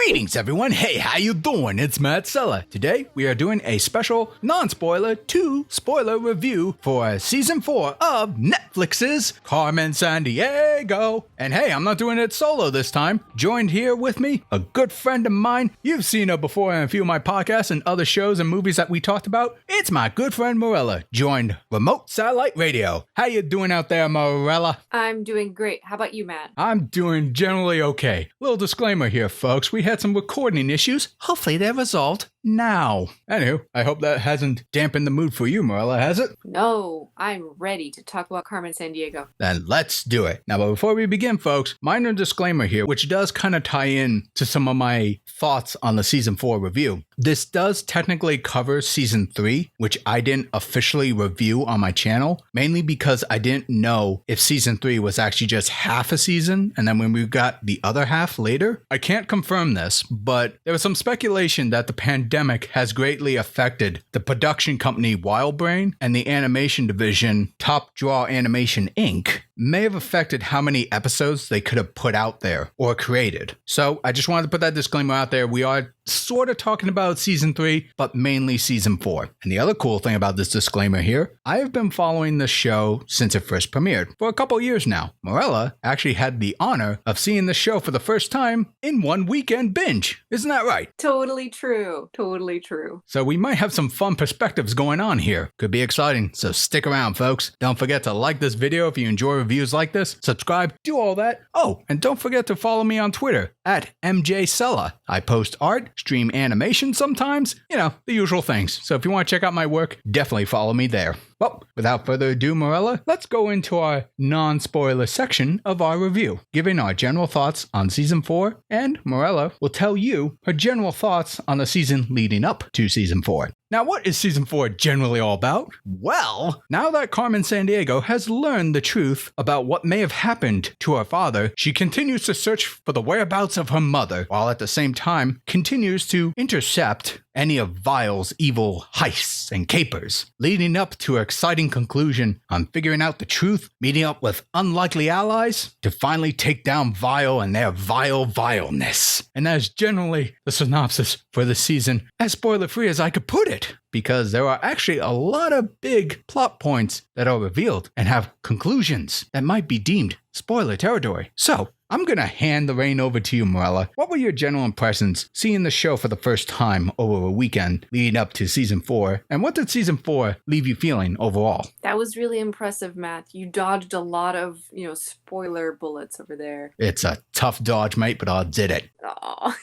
Greetings, everyone. Hey, how you doing? It's Matt Sella. Today, we are doing a special non-spoiler to spoiler review for Season 4 of Netflix's Carmen Sandiego. And hey, I'm not doing it solo this time. Joined here with me, a good friend of mine. You've seen her before in a few of my podcasts and other shows and movies that we talked about. It's my good friend Mirella, joined remote satellite radio. How you doing out there, Mirella? I'm doing great. How about you, Matt? I'm doing generally okay. Little disclaimer here, folks. We had some recording issues. Hopefully they're resolved now. Anywho, I hope that hasn't dampened the mood for you, Mirella, has it? No, I'm ready to talk about Carmen Sandiego. Then let's do it. Now, but before we begin, folks, minor disclaimer here, which does kind of tie in to some of my thoughts on the Season 4 review. This does technically cover Season 3, which I didn't officially review on my channel, mainly because I didn't know if Season 3 was actually just half a season, and then when we got the other half later. I can't confirm this, but there was some speculation that the pandemic has greatly affected the production company Wildbrain and the animation division Top Draw Animation Inc. may have affected how many episodes they could have put out there or created. So I just wanted to put that disclaimer out there. We are sort of talking about Season 3, but mainly Season 4. And the other cool thing about this disclaimer here, I have been following this show since it first premiered for a couple years now. Mirella actually had the honor of seeing the show for the first time in one weekend binge. Isn't that right? Totally true. Totally true. So we might have some fun perspectives going on here. Could be exciting. So stick around, folks. Don't forget to like this video if you enjoy reviews like this. Subscribe. Do all that. Oh, and don't forget to follow me on Twitter at MJSella. I post art, stream animation sometimes, the usual things. So if you want to check out my work, definitely follow me there. Well, without further ado, Mirella, let's go into our non-spoiler section of our review, giving our general thoughts on Season 4, and Mirella will tell you her general thoughts on the season leading up to Season 4. Now, what is Season 4 generally all about? Well, now that Carmen Sandiego has learned the truth about what may have happened to her father, she continues to search for the whereabouts of her mother, while at the same time continues to intercept any of Vile's evil heists and capers, leading up to her exciting conclusion on figuring out the truth, meeting up with unlikely allies to finally take down Vile and their vile vileness. And that is generally the synopsis for the season, as spoiler-free as I could put it, because there are actually a lot of big plot points that are revealed and have conclusions that might be deemed spoiler territory. So, I'm going to hand the reign over to you, Mirella. What were your general impressions seeing the show for the first time over a weekend leading up to Season 4? And what did Season 4 leave you feeling overall? That was really impressive, Matt. You dodged a lot of, spoiler bullets over there. It's a tough dodge, mate, but I did it. Aww.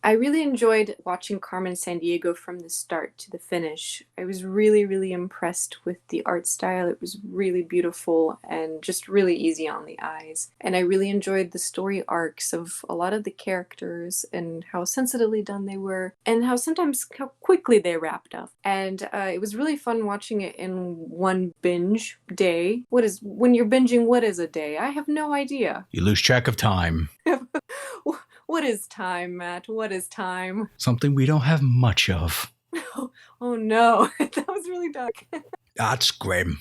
I really enjoyed watching Carmen Sandiego from the start to the finish. I was really, really impressed with the art style. It was really beautiful and just really easy on the eyes. And I really enjoyed the story arcs of a lot of the characters and how sensitively done they were and how quickly they wrapped up. And it was really fun watching it in one binge day. When you're binging, what is a day? I have no idea. You lose track of time. What is time, Matt? What is time? Something we don't have much of. Oh no, that was really dark. That's grim.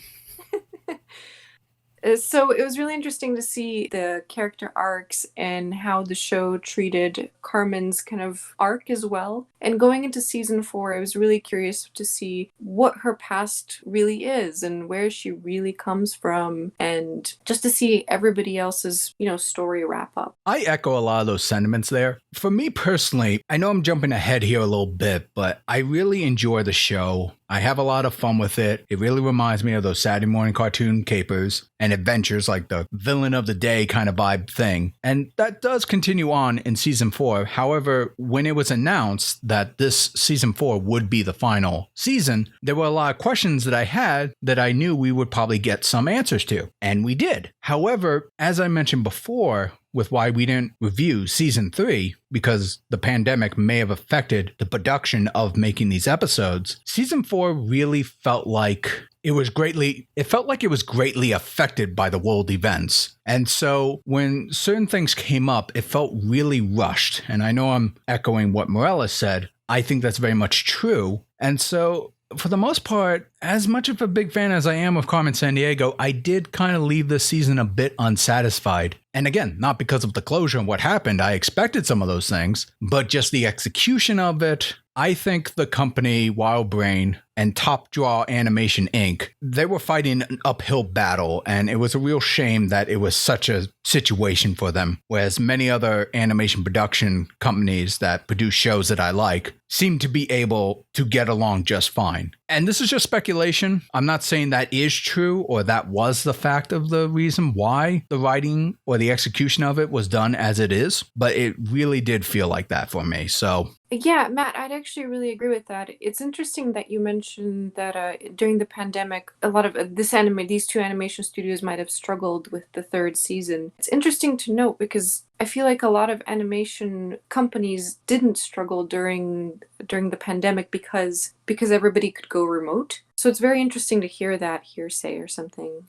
So it was really interesting to see the character arcs and how the show treated Carmen's kind of arc as well. And going into Season 4, I was really curious to see what her past really is and where she really comes from, and just to see everybody else's, story wrap up. I echo a lot of those sentiments there. For me personally, I know I'm jumping ahead here a little bit, but I really enjoy the show. I have a lot of fun with it. It really reminds me of those Saturday morning cartoon capers and adventures, like the villain of the day kind of vibe thing. And that does continue on in Season 4. However, when it was announced that this Season 4 would be the final season, there were a lot of questions that I had that I knew we would probably get some answers to. And we did. However, as I mentioned before, with why we didn't review Season 3, because the pandemic may have affected the production of making these episodes, Season 4 really felt like it was greatly affected by the world events. And so when certain things came up, it felt really rushed. And I know I'm echoing what Mirella said. I think that's very much true. And so for the most part, as much of a big fan as I am of Carmen Sandiego, I did kind of leave this season a bit unsatisfied. And again, not because of the closure and what happened. I expected some of those things, but just the execution of it. I think the company Wild Brain and Top Draw Animation Inc., they were fighting an uphill battle, and it was a real shame that it was such a situation for them, whereas many other animation production companies that produce shows that I like seem to be able to get along just fine. And this is just speculation. I'm not saying that is true or that was the fact of the reason why the writing or the execution of it was done as it is, but it really did feel like that for me. So yeah, Matt, I'd actually really agree with that. It's interesting that you mentioned that during the pandemic, a lot of these two animation studios might have struggled with the third season. It's interesting to note because I feel like a lot of animation companies didn't struggle during the pandemic because everybody could go remote. So it's very interesting to hear that hearsay or something.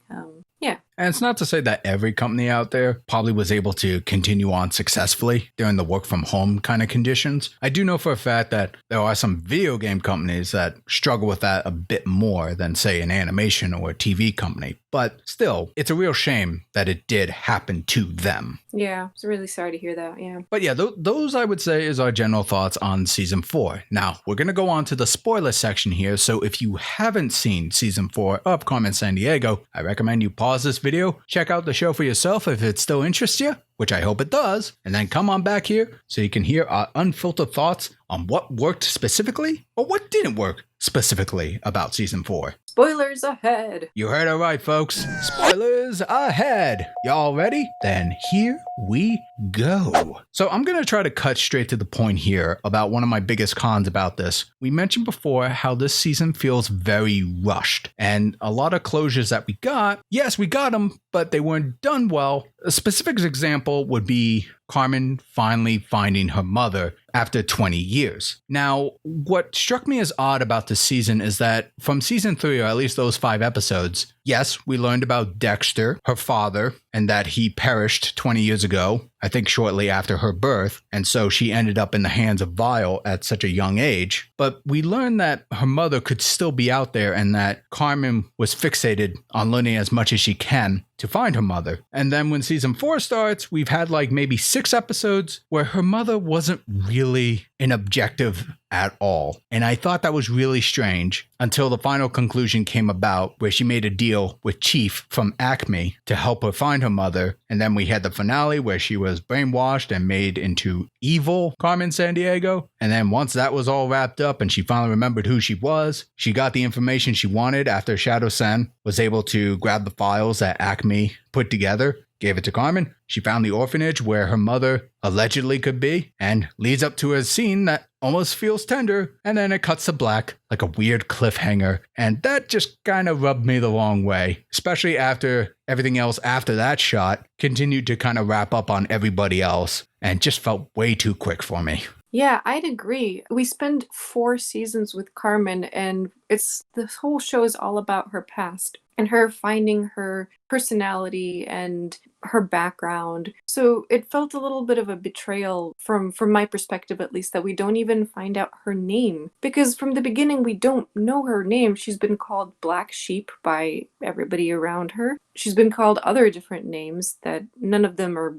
Yeah. And it's not to say that every company out there probably was able to continue on successfully during the work from home kind of conditions. I do know for a fact that there are some video game companies that struggle with that a bit more than, say, an animation or a TV company. But still, it's a real shame that it did happen to them. Yeah, I'm really sorry to hear that, yeah. But yeah, those I would say is our general thoughts on Season 4. Now, we're going to go on to the spoiler section here, so if you haven't seen Season 4 of Carmen Sandiego, I recommend you pause this video, check out the show for yourself if it still interests you, which I hope it does, and then come on back here so you can hear our unfiltered thoughts on what worked specifically or what didn't work specifically about Season 4. Spoilers ahead! You heard it right, folks. Spoilers ahead! Y'all ready? Then here we go. So I'm going to try to cut straight to the point here about one of my biggest cons about this. We mentioned before how this season feels very rushed, and a lot of closures that we got, yes, we got them, but they weren't done well. A specific example would be Carmen finally finding her mother after 20 years. Now, what struck me as odd about this season is that from season 3, or at least those 5 episodes, yes, we learned about Dexter, her father, and that he perished 20 years ago, I think shortly after her birth, and so she ended up in the hands of Vile at such a young age. But we learned that her mother could still be out there and that Carmen was fixated on learning as much as she can to find her mother. And then when season 4 starts, we've had like maybe 6 episodes where her mother wasn't really an objective at all. And I thought that was really strange until the final conclusion came about where she made a deal with Chief from Acme to help her find her mother. And then we had the finale where she was brainwashed and made into evil Carmen Sandiego. And then once that was all wrapped up and she finally remembered who she was, she got the information she wanted after Shadow Sen was able to grab the files that Acme put together, gave it to Carmen. She found the orphanage where her mother allegedly could be, and leads up to a scene that almost feels tender, and then it cuts to black like a weird cliffhanger, and that just kind of rubbed me the wrong way, especially after everything else after that shot continued to kind of wrap up on everybody else, and just felt way too quick for me. Yeah, I'd agree. We spend 4 seasons with Carmen, and the whole show is all about her past and her finding her personality and her background. So it felt a little bit of a betrayal from my perspective, at least, that we don't even find out her name. Because from the beginning, we don't know her name. She's been called Black Sheep by everybody around her. She's been called other different names that none of them are,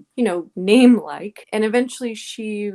name-like. And eventually she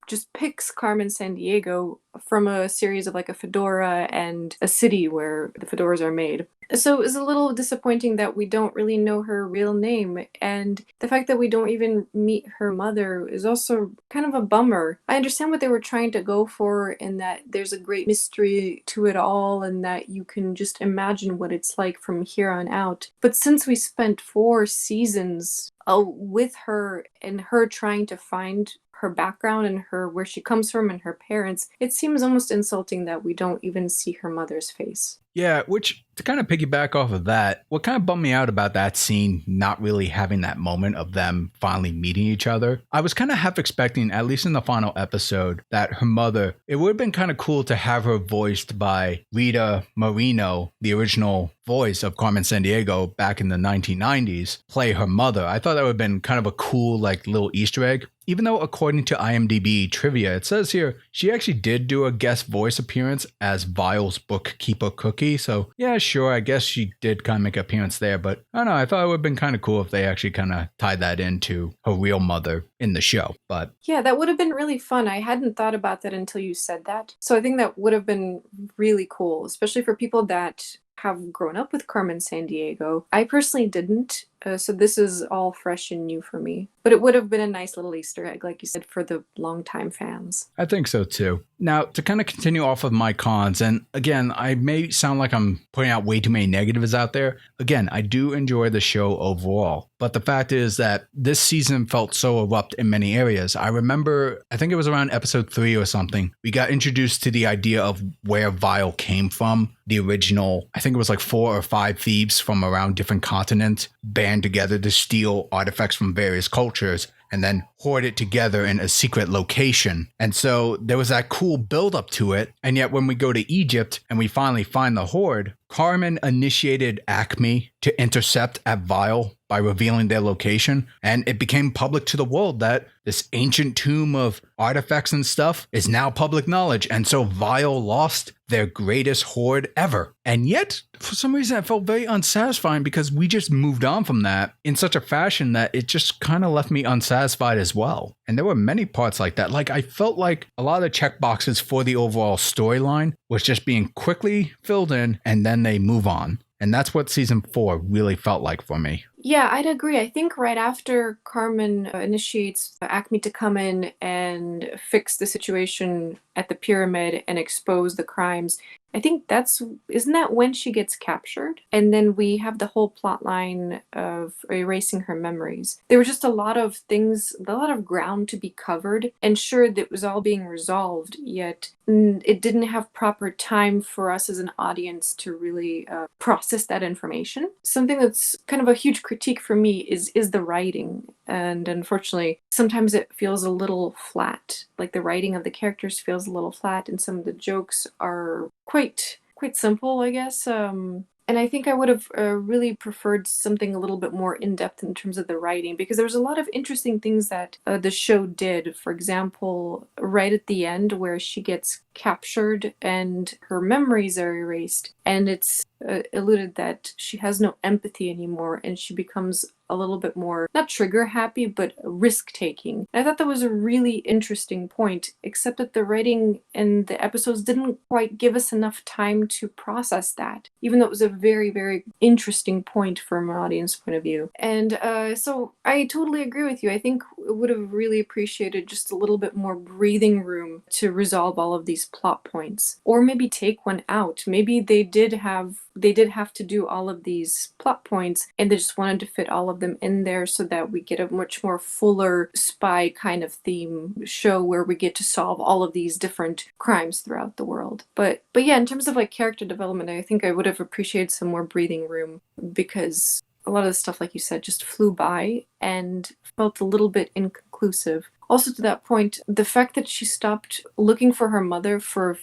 just picks Carmen Sandiego from a series of like a fedora and a city where the fedoras are made. So it's a little disappointing that we don't really know her real name, and the fact that we don't even meet her mother is also kind of a bummer. I understand what they were trying to go for in that there's a great mystery to it all and that you can just imagine what it's like from here on out. But since we spent 4 seasons with her and her trying to find her background and where she comes from and her parents, it seems almost insulting that we don't even see her mother's face. Yeah, which, to kind of piggyback off of that, what kind of bummed me out about that scene not really having that moment of them finally meeting each other, I was kind of half expecting, at least in the final episode, that her mother, it would have been kind of cool to have her voiced by Rita Moreno, the original voice of Carmen Sandiego back in the 1990s, play her mother. I thought that would have been kind of a cool, like, little Easter egg. even though according to IMDb trivia, it says here she actually did do a guest voice appearance as Vile's bookkeeper Cookie. So yeah, sure, I guess she did kind of make an appearance there, but I don't know, I thought it would have been kind of cool if they actually kind of tied that into her real mother in the show. But yeah, that would have been really fun. I hadn't thought about that until you said that. So I think that would have been really cool, especially for people that have grown up with Carmen Sandiego. I personally didn't, so this is all fresh and new for me. But it would have been a nice little Easter egg, like you said, for the longtime fans. I think so too. Now, to kind of continue off of my cons, and again, I may sound like I'm putting out way too many negatives out there. Again, I do enjoy the show overall, but the fact is that this season felt so abrupt in many areas. I remember, I think it was around episode 3 or something, we got introduced to the idea of where Vile came from. The original, I think it was like 4 or 5 thieves from around different continents band together to steal artifacts from various cultures and then hoard it together in a secret location. And so there was that cool build up to it. And yet when we go to Egypt and we finally find the hoard, Carmen initiated Acme to intercept at Vile by revealing their location. And it became public to the world that this ancient tomb of artifacts and stuff is now public knowledge. And so Vile lost their greatest hoard ever. And yet, for some reason, it felt very unsatisfying because we just moved on from that in such a fashion that it just kind of left me unsatisfied as well. And there were many parts like that. Like, I felt like a lot of the checkboxes for the overall storyline was just being quickly filled in and then they move on. And that's what season 4 really felt like for me. Yeah, I'd agree. I think right after Carmen initiates Acme to come in and fix the situation at the pyramid and expose the crimes, I think isn't that when she gets captured? And then we have the whole plot line of erasing her memories. There were just a lot of things, a lot of ground to be covered, and sure, that was all being resolved, yet it didn't have proper time for us as an audience to really process that information. Something that's kind of a huge critique for me is the writing. And unfortunately, sometimes it feels a little flat. Like the writing of the characters feels a little flat, and some of the jokes are quite simple, I guess. And I think I would have really preferred something a little bit more in-depth in terms of the writing, because there was a lot of interesting things that the show did. For example, right at the end where she gets captured and her memories are erased, and it's alluded that she has no empathy anymore, and she becomes a little bit more, not trigger happy, but risk-taking. I thought that was a really interesting point, except that the writing and the episodes didn't quite give us enough time to process that, even though it was a very, very interesting point from an audience point of view. And so I totally agree with you. I think I would have really appreciated just a little bit more breathing room to resolve all of these plot points. Or maybe take one out. Maybe they did have to do all of these plot points and they just wanted to fit all of them in there so that we get a much more fuller spy kind of theme show where we get to solve all of these different crimes throughout the world. But yeah, in terms of like character development, I think I would have appreciated some more breathing room, because a lot of the stuff, like you said, just flew by and felt a little bit inconclusive. Also, to that point, the fact that she stopped looking for her mother for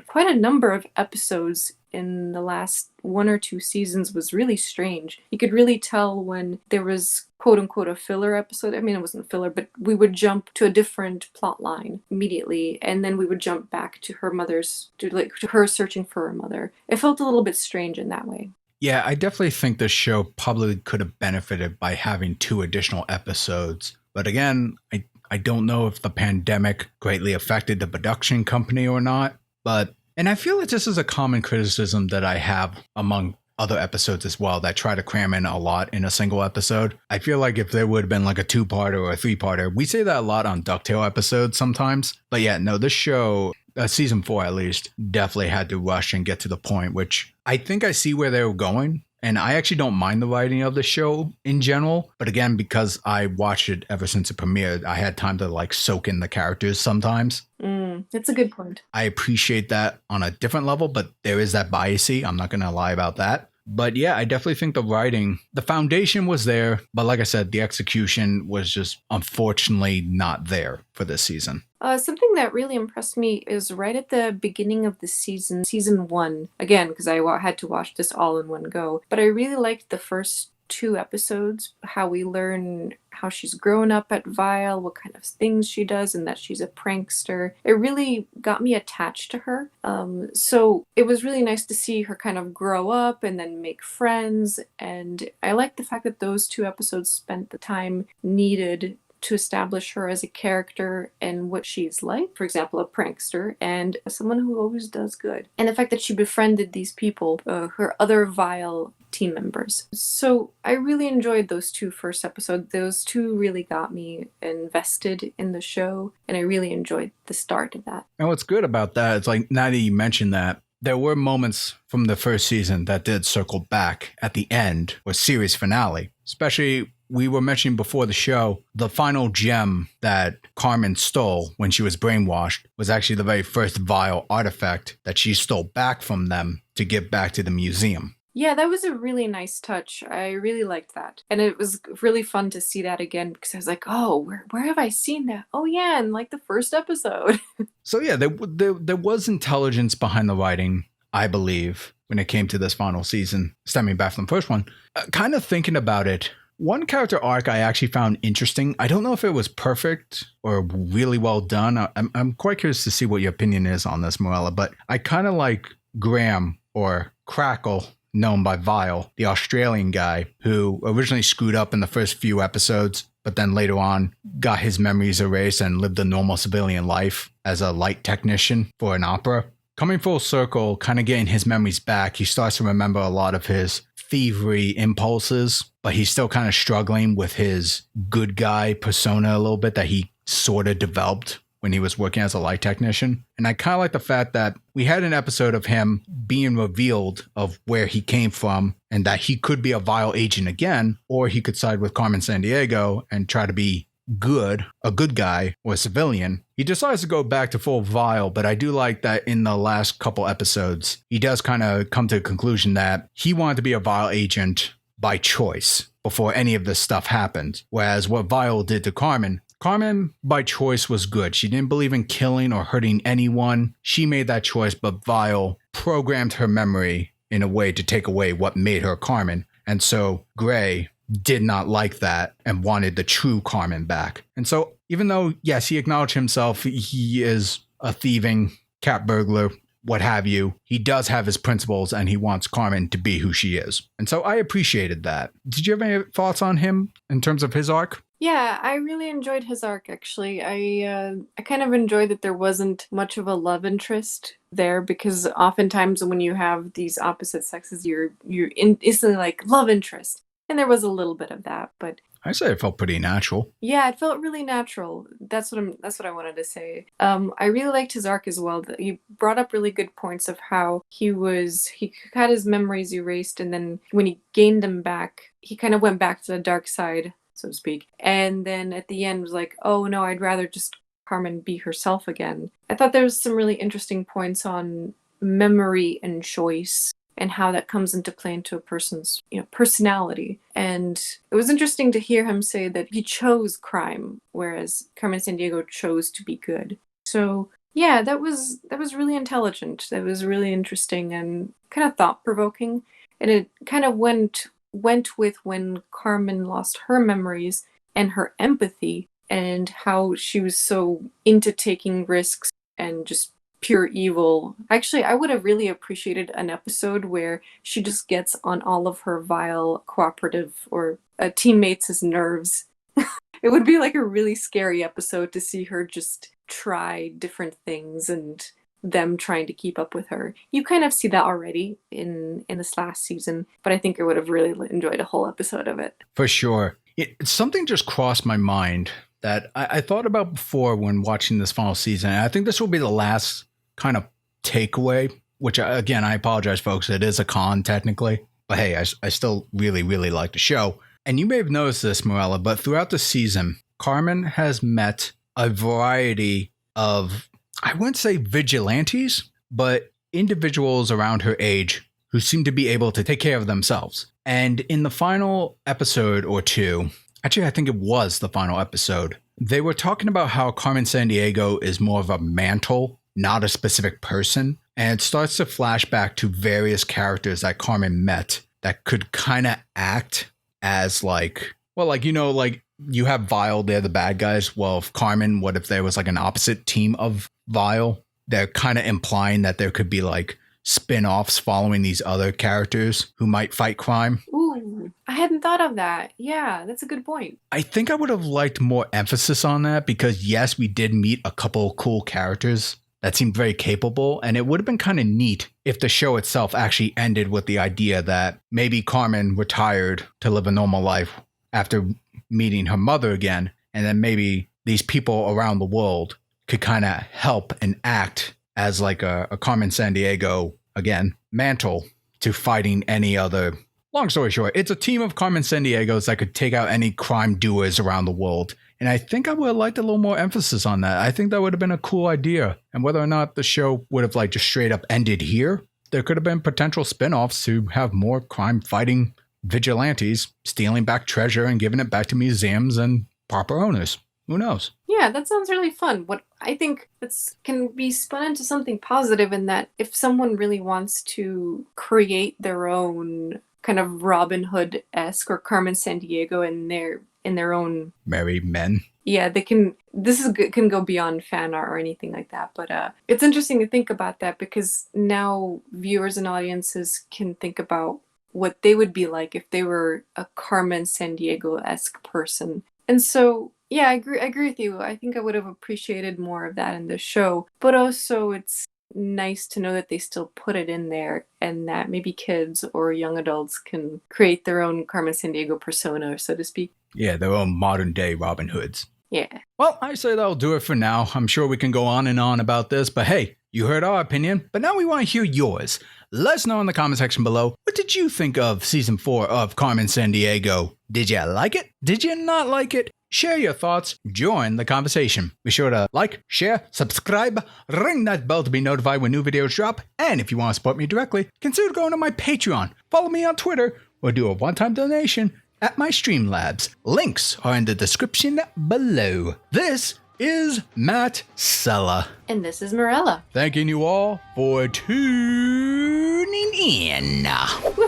quite a number of episodes in the last 1 or 2 seasons was really strange. You could really tell when there was quote-unquote a filler episode. I mean, it wasn't filler, but we would jump to a different plot line immediately, and then we would jump back to to her searching for her mother. It felt a little bit strange in that way. Yeah, I definitely think the show probably could have benefited by having 2 additional episodes. But again, I don't know if the pandemic greatly affected the production company or not. And I feel like this is a common criticism that I have among other episodes as well, that try to cram in a lot in a single episode. I feel like if there would have been like a 2-parter or a 3-parter, we say that a lot on DuckTale episodes sometimes. But yeah, no, this show, season 4 at least, definitely had to rush and get to the point, which I think I see where they were going. And I actually don't mind the writing of the show in general. But again, because I watched it ever since it premiered, I had time to like soak in the characters sometimes. That's a good point. I appreciate that on a different level, but there is that biasy. I'm not going to lie about that. But yeah, I definitely think the writing, the foundation was there. But like I said, the execution was just unfortunately not there for this season. Something that really impressed me is right at the beginning of the season 1, again, because I had to watch this all in one go, but I really liked the first 2 episodes, how we learn how she's grown up at Vile, what kind of things she does, and that she's a prankster. It really got me attached to her. So it was really nice to see her kind of grow up and then make friends. And I like the fact that those 2 episodes spent the time needed to establish her as a character and what she's like. For example, a prankster and someone who always does good. And the fact that she befriended these people, her other Vile team members. So I really enjoyed those 2 first episodes. Those 2 really got me invested in the show, and I really enjoyed the start of that. And what's good about that is, like, now that you mentioned that, there were moments from the first season that did circle back at the end or series finale. Especially, we were mentioning before the show, the final gem that Carmen stole when she was brainwashed was actually the very first Vile artifact that she stole back from them to give back to the museum. Yeah, that was a really nice touch. I really liked that. And it was really fun to see that again because I was like, oh, where have I seen that? Oh, yeah, in like the first episode. So yeah, there was intelligence behind the writing, I believe, when it came to this final season, stemming back from the first one. Kind of thinking about it, one character arc I actually found interesting. I don't know if it was perfect or really well done. I'm quite curious to see what your opinion is on this, Mirella, but I kind of like Graham, or Crackle, known by Vile, the Australian guy who originally screwed up in the first few episodes, but then later on got his memories erased and lived a normal civilian life as a light technician for an opera. Coming full circle, kind of getting his memories back, he starts to remember a lot of his thievery impulses, but he's still kind of struggling with his good guy persona a little bit that he sort of developed when he was working as a light technician. And I kind of like the fact that we had an episode of him being revealed of where he came from and that he could be a Vile agent again, or he could side with Carmen Sandiego and try to be good, a good guy or a civilian. He decides to go back to full Vile, but I do like that in the last couple episodes, he does kind of come to the conclusion that he wanted to be a Vile agent by choice before any of this stuff happened. Whereas what Vile did to Carmen by choice was good. She didn't believe in killing or hurting anyone. She made that choice, but Vile programmed her memory in a way to take away what made her Carmen. And so Gray did not like that and wanted the true Carmen back. And so even though, yes, he acknowledged himself, he is a thieving cat burglar, what have you, he does have his principles and he wants Carmen to be who she is. And so I appreciated that. Did you have any thoughts on him in terms of his arc? Yeah, I really enjoyed his arc, actually. I kind of enjoyed that there wasn't much of a love interest there, because oftentimes when you have these opposite sexes, you're instantly like, love interest. And there was a little bit of that, but I say it felt pretty natural. yeah, it felt really natural. That's what I wanted to say. I really liked his arc as well. He brought up really good points of how he had his memories erased, and then when he gained them back, he kind of went back to the dark side, so to speak. And then at the end was like, oh no, I'd rather just Carmen be herself again. I thought there was some really interesting points on memory and choice, and how that comes into play into a person's, personality. And it was interesting to hear him say that he chose crime, whereas Carmen Sandiego chose to be good. So yeah, that was really intelligent. That was really interesting and kind of thought-provoking. And it kind of went with when Carmen lost her memories and her empathy, and how she was so into taking risks and just pure evil. Actually, I would have really appreciated an episode where she just gets on all of her Vile cooperative or teammates' nerves. It would be like a really scary episode to see her just try different things and them trying to keep up with her. You kind of see that already in this last season, but I think I would have really enjoyed a whole episode of it. For sure. Something just crossed my mind that I thought about before when watching this final season. And I think this will be the last kind of takeaway, which again, I apologize, folks. It is a con technically, but hey, I still really, really like the show. And you may have noticed this, Mirella, but throughout the season, Carmen has met a variety of, I wouldn't say vigilantes, but individuals around her age who seem to be able to take care of themselves. And in the final episode or two, actually, I think it was the final episode, they were talking about how Carmen Sandiego is more of a mantle, not a specific person. And it starts to flash back to various characters that Carmen met that could kind of act as like, well, like, like you have Vile, they're the bad guys. Well, if Carmen, what if there was like an opposite team of Vile? They're kind of implying that there could be like spin-offs following these other characters who might fight crime. Ooh, I hadn't thought of that. Yeah, that's a good point. I think I would have liked more emphasis on that because, yes, we did meet a couple cool characters that seemed very capable, and it would have been kind of neat if the show itself actually ended with the idea that maybe Carmen retired to live a normal life after meeting her mother again, and then maybe these people around the world could kind of help and act as like a Carmen Sandiego, again, mantle to fighting any other. Long story short, it's a team of Carmen Sandiegos that could take out any crime doers around the world. And I think I would have liked a little more emphasis on that. I think that would have been a cool idea. And whether or not the show would have like just straight up ended here, there could have been potential spin-offs to have more crime fighting vigilantes stealing back treasure and giving it back to museums and proper owners. Who knows? Yeah, that sounds really fun. What I think can be spun into something positive in that if someone really wants to create their own kind of Robin Hood-esque or Carmen Sandiego in their own merry men. Yeah, they can. Can go beyond fan art or anything like that. But it's interesting to think about that because now viewers and audiences can think about what they would be like if they were a Carmen Sandiego-esque person. And so, yeah, I agree with you. I think I would have appreciated more of that in the show. But also, it's nice to know that they still put it in there and that maybe kids or young adults can create their own Carmen Sandiego persona, so to speak. Yeah, their own modern day Robin Hoods. Yeah. Well, I say that'll do it for now. I'm sure we can go on and on about this, but hey, you heard our opinion, but now we want to hear yours. Let us know in the comment section below, what did you think of season 4 of Carmen Sandiego? Did you like it? Did you not like it? Share your thoughts, join the conversation. Be sure to like, share, subscribe, ring that bell to be notified when new videos drop, and if you want to support me directly, consider going to my Patreon, follow me on Twitter, or do a one-time donation at my Streamlabs. Links are in the description below. This is Matt Sella. And this is Mirella. Thanking you all for tuning in. Woo!